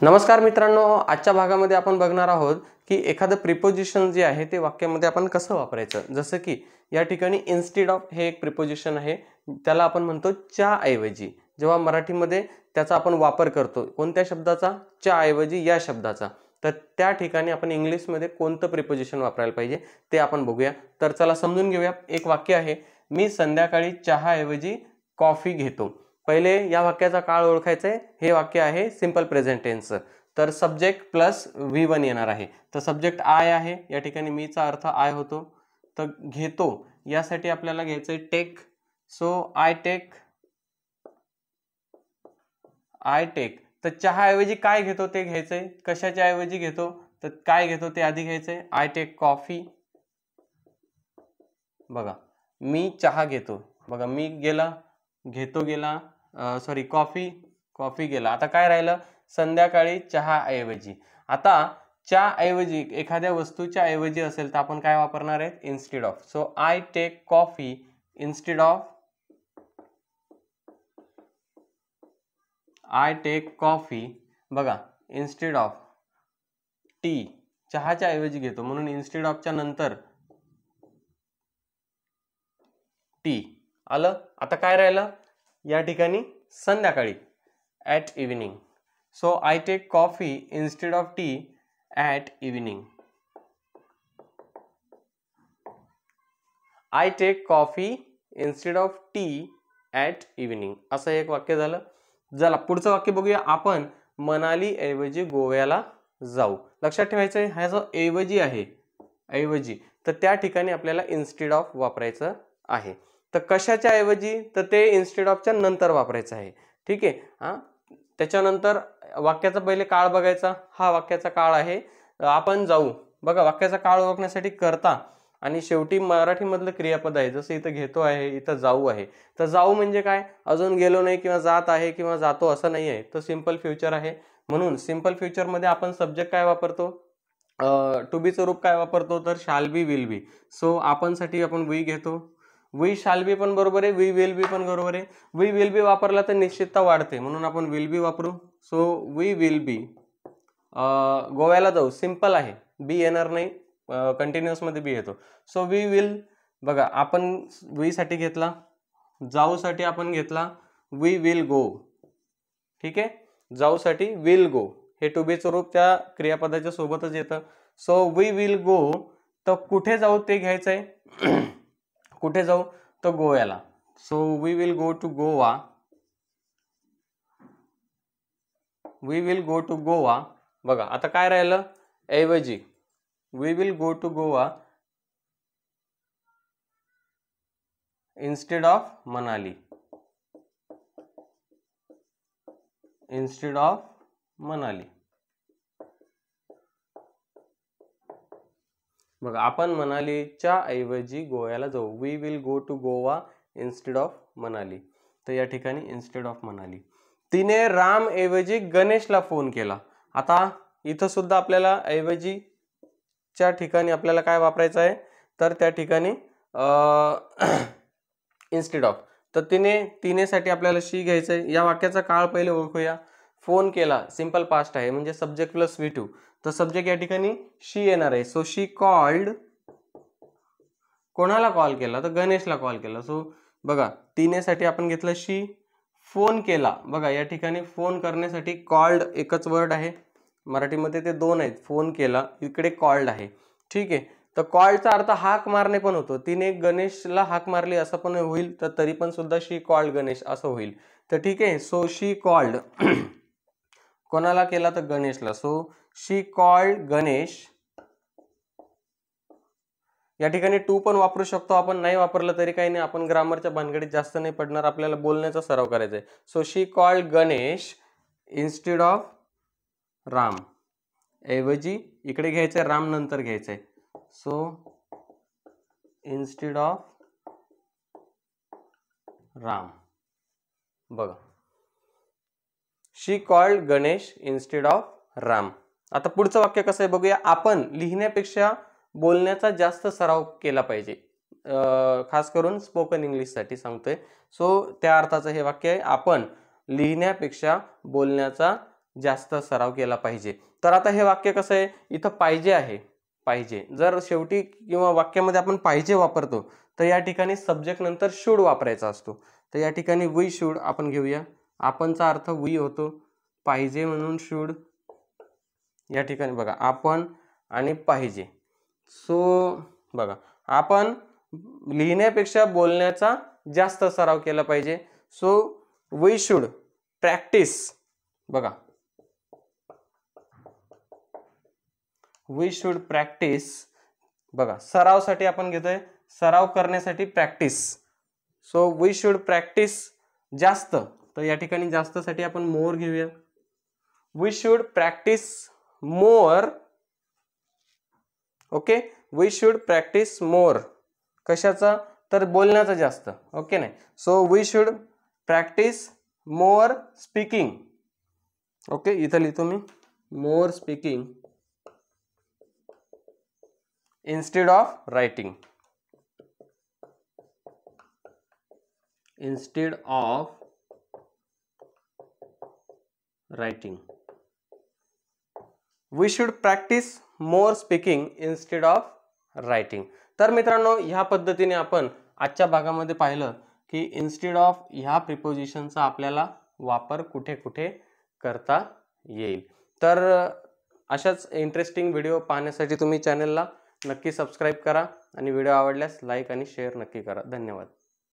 नमस्कार मित्रांनो, आजच्या भागामध्ये आपण बघणार आहोत की एखादं प्रिपोजिशन जे आहे ते वाक्यामध्ये आपण कसं वापरायचं। जसं की या ठिकाणी इन्स्टेड ऑफ हे एक प्रिपोजिशन आहे, त्याला आपण म्हणतो च्या ऐवजी। जेव्हा मराठीमध्ये त्याचा आपण वापर करतो कोणत्या शब्दाचा, च्या ऐवजी या शब्दाचा, तर त्या ठिकाणी आपण इंग्लिशमध्ये कोणतं प्रिपोजिशन वापरायला पाहिजे ते आपण बघूया। तर चला समजून घेऊया। एक वाक्य आहे, मी संध्याकाळी चहा ऐवजी कॉफी घेतो। पहिले या वाक्याचा काळ ओळखायचा आहे। हे वाक्य आहे सिंपल प्रेझेंट टेन्स, तर सब्जेक्ट प्लस V1 येणार आहे। तर सब्जेक्ट आय आहे, या ठिकाणी मीचा अर्थ आय होतो। तर घेतो यासाठी आपल्याला घ्यायचंय टेक, सो आय टेक। तर चहा ऐवजी काय घेतो ते घ्यायचंय, कशाच्या ऐवजी घेतो तर काय घेतो ते आधी घ्यायचंय। I take coffee. बघा मी चहा घेतो, बघा मी गेला, घेतो गेला, सॉरी कॉफी गेला। आता काय राहिलं, संध्याकाळी चहा ऐवजी। आता च्या ऐवजी एखाद्या वस्तूच्या ऐवजी असेल तर आपण काय वापरणार आहे, instead of. So I take coffee instead of, I take coffee. बघा इन्स्टेड ऑफ टी, चहाच्या ऐवजी घेतो म्हणून इन्स्टेड ऑफच्या नंतर टी आलं। आता काय राहिलं या ठिकाणी, संध्याकाळी at evening. So I take coffee instead of tea at evening. I take coffee instead of tea at evening, असं एक वाक्य झालं। चला पुढचं वाक्य बघूया आपण, मनाली ऐवजी गोव्याला जाऊ। लक्षात ठेवायचं आहे हा जो ऐवजी आहे, ऐवजी, तर त्या ठिकाणी आपल्याला इन्स्टेड ऑफ वापरायचं आहे। तर कशाच्या ऐवजी, तर ते इन्स्टेड ऑफच्या नंतर वापरायचं आहे। ठीक आहे हा। त्याच्यानंतर वाक्याचा पहिले काळ बघायचा। हा वाक्याचा काळ आहे, आपण जाऊ। बघा वाक्याचा काळ ओळखण्यासाठी करता आणि शेवटी मराठीमधलं क्रियापद आहे। जसं इथं घेतो आहे, इथं जाऊ आहे। तर जाऊ म्हणजे काय, अजून गेलो नाही किंवा जात आहे किंवा जातो असं नाही आहे, तर सिंपल फ्युचर आहे। म्हणून सिंपल फ्युचर मध्ये आपण सब्जेक्ट काय वापरतो, टू बी चं रूप काय वापरतो, तर shall be will be. So आपण साठी आपण वी घेतो, वी शाल बी पण बरोबर आहे, वी विल बी पण बरोबर आहे। वी विल बी वापरला तर निश्चितता वाढते म्हणून आपण विल बी वापरू। सो वी विल बी गोव्याला जाऊ, सिंपल आहे, बी येणार नाही, कंटिन्युअस मध्ये बी येतो। सो वी विल, बघा आपण वी साठी घेतला, जाऊ साठी आपण घेतला वी विल गो। ठीक आहे, जाऊ साठी विल गो, हे टू बी चं रूप त्या क्रियापदाच्या सोबतच येतं। सो वी विल गो, तर कुठे जाऊ ते घ्यायचंय कुठे जाऊ, तर गोव्याला। So we will go to Goa, we will go to Goa. बघा आता काय राहिलं, ऐवजी we will go to Goa instead of Manali, instead of Manali. बघा आपण मनालीच्या ऐवजी गोव्याला जाऊ, we will go to Goa instead of Manali. तर या ठिकाणी इन्स्टेड ऑफ मनाली। तिने राम ऐवजी गणेशला फोन केला। आता इथं सुद्धा आपल्याला ऐवजी च्या ठिकाणी आपल्याला काय वापरायचं आहे, तर त्या ठिकाणी इन्स्टेड ऑफ। तर तिने साठी आपल्याला शी घ्यायचंय। या वाक्याचा काळ पहिले ओळखूया। फोन केला सिंपल पास्ट आहे म्हणजे सब्जेक्ट प्लस V2, तर सब्जेक्ट या ठिकाणी शी येणार आहे। सो शी कॉल्ड, कोणाला कॉल केला, तर गणेशला कॉल केला। सो बघा तिने साठी आपण घेतलं शी, फोन केला। बघा या ठिकाणी फोन करण्यासाठी कॉल्ड एकच वर्ड आहे, मराठीमध्ये ते दोन आहेत, फोन केला, इकडे कॉल्ड आहे। ठीक आहे, तर कॉल्डचा अर्थ हाक मारणे पण होतो, तिने गणेशला हाक मारली असं पण होईल, तर तरी पण सुद्धा शी कॉल्ड गणेश असं होईल। तर ठीक आहे, सो शी कॉल्ड, कोणाला केला तर गणेशला। So she called Ganesh. या ठिकाणी टू पण वापरू शकतो आपण, नाही वापरलं तरी काही नाही, आपण ग्रामरच्या भानगडीत जास्त नाही पडणार, आपल्याला बोलण्याचा सराव करायचा आहे। So she called Ganesh instead of Ram, ऐवजी इकडे घ्यायचंय राम नंतर घ्यायचंय। So instead of Ram. बघा she called Ganesh instead of Ram. आता पुढचं वाक्य कसं आहे बघूया। आपण लिहिण्यापेक्षा बोलण्याचा जास्त सराव केला पाहिजे, खास करून स्पोकन इंग्लिश साठी सांगतोय। सो त्या अर्थाचं हे वाक्य आहे, आपण लिहिण्यापेक्षा बोलण्याचा जास्त सराव केला पाहिजे. तर आता हे वाक्य कसं आहे, इथं पाहिजे आहे, पाहिजे. जर शेवटी किंवा वाक्यामध्ये आपण पाहिजे वापरतो तर या ठिकाणी सब्जेक्ट नंतर शुड वापरायचा असतो. तर या ठिकाणी वी शुड आपण घेऊया. आपणचा अर्थ वी होतो, पाहिजे म्हणून शुड. या ठिकाणी बघा आपण आणि पाहिजे. सो बघा आपण लिहिण्यापेक्षा बोलण्याचा जास्त सराव केला पाहिजे. So we should practice. बघा वी शुड प्रॅक्टिस. बघा सरावसाठी आपण घेतोय, सराव करण्यासाठी practice. So we should practice जास्त. तर या ठिकाणी जास्तसाठी आपण मोर घेऊया. We should practice more. Okay, we should practice more. कशाचा, तर बोलण्याचा जास्त. ओके नाही. So we should practice more speaking. Okay, इथं लिहितो मी more speaking instead of writing. Instead of writing. We should practice more speaking instead of writing. तर मित्रांनो ह्या पद्धतीने आपण आजच्या भागामध्ये पाहिलं की इन्स्टेड ऑफ ह्या प्रिपोजिशनचा आपल्याला वापर कुठे कुठे करता येईल. तर अशाच इंटरेस्टिंग व्हिडिओ पाहण्यासाठी तुम्ही चॅनलला नक्की सबस्क्राईब करा आणि व्हिडिओ आवडल्यास लाईक आणि शेअर नक्की करा. धन्यवाद.